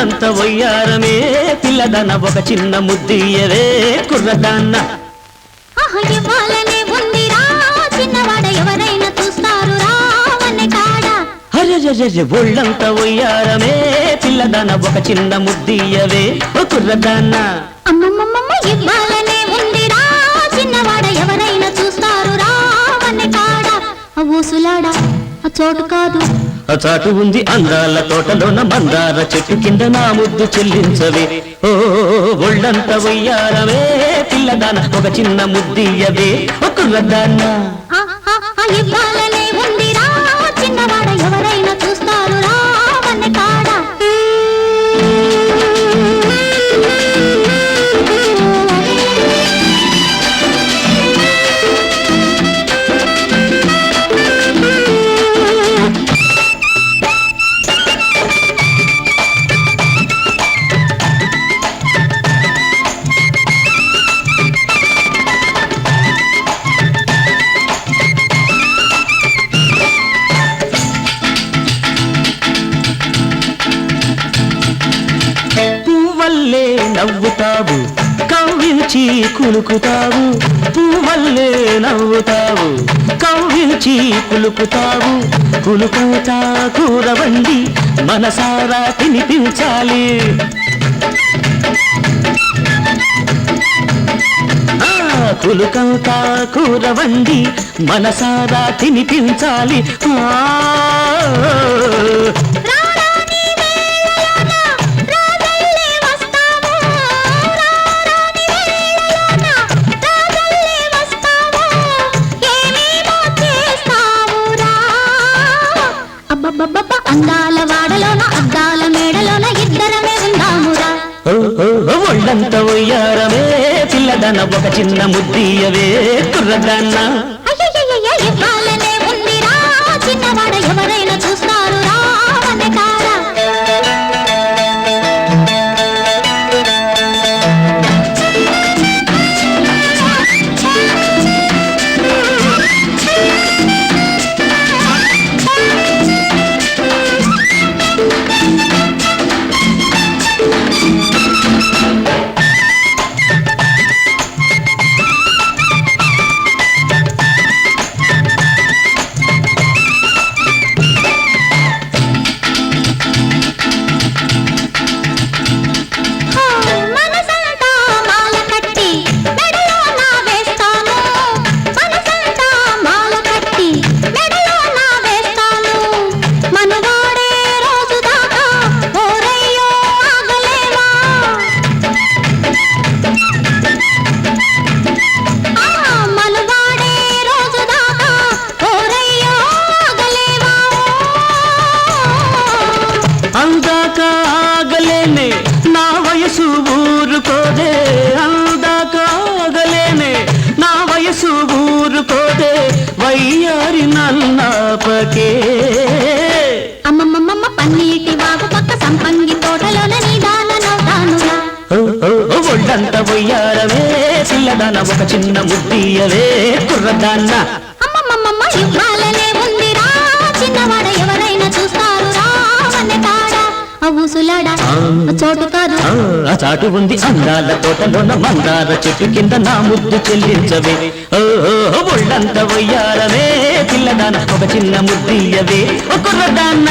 ఒళ్ళంత వయ్యారమే పిల్లదన ఒక చిన్న ముద్దియవే కుర్రదాన్న ఇవ్వాలనే ఉందిరా చిన్నవాడ ఎవరైనా చూస్తారు రావనే కాడ అరెరెరె ఒళ్ళంత వయ్యారమే పిల్లదన ఒక చిన్న ముద్దియవే ఓ కుర్రదాన్న అమ్మమ్మమ్మ ఇవ్వాలనే ఉందిరా చిన్నవాడ ఎవరైనా చూస్తారు రావనే కాడ ఊసులాడా ఆ చోటు కాదు ఆ చాటు ఉంది అందాల తోటలోన మందార చెట్టు కింద నా ముద్దు చెల్లించవే ఓ ఒళ్ళంత వయ్యారమే పిల్లదాన ఒక చిన్న ముద్దియవే ఓ కుర్రదాన్న ఇవ్వాలనే ఉందిరా చిన్నవాడ ఎవరైనా చూస్తారు రావనే కాడ పువ్వల్లే నవ్వుతావు కవ్వించి కులుకుతావు పువ్వల్లే నవ్వుతావు కవ్వించి కులుకుతావు కులుకుతా కూరవండి మనసారా తినిపించాలి కులుకంతా కూరవండి మనసారా తినిపించాలి అందాల వాడలోన అద్దాల మేడలోన ఇద్దరమే ఉందామురా ఒళ్ళంత వయ్యారమే పిల్లదన ఒక చిన్న ముద్దియవే కుర్రదాన్న ఇవ్వాలనే ఉందిరా చిన్నవాడ ఎవరైనా చూస్తారు రావనే కాడ అందాక ఆగలేనే నా వయసు ఊరుకోదే అందాక ఆగలేనే నా వయసు ఊరుకోదే వయ్యారి నన్నాపకే అమ్మమ్మమ్మ పన్నీటి వాగు పక్క సంపంగి తోటలోన నీదానవుతానురా ఒళ్ళంత వయ్యారమే పిల్లదాన ఒక చిన్న ముద్దియవే కుర్రదాన్న అమ్మమ్మమ్మ ఇవ్వాలనే ఉందిరా చిన్నవాడ ఎవరైనా చూస్తారు రావనే కాడ ఊసులాడా చోటు కాదు ఆ చాటు ఉంది అందాల తోటలోన మందార చెట్టు కింద నా ముద్దు చెల్లించవే ఒళ్ళంత వయ్యారమే పిల్లదాన ఒక చిన్న ముద్దియవే కుర్రదాన్న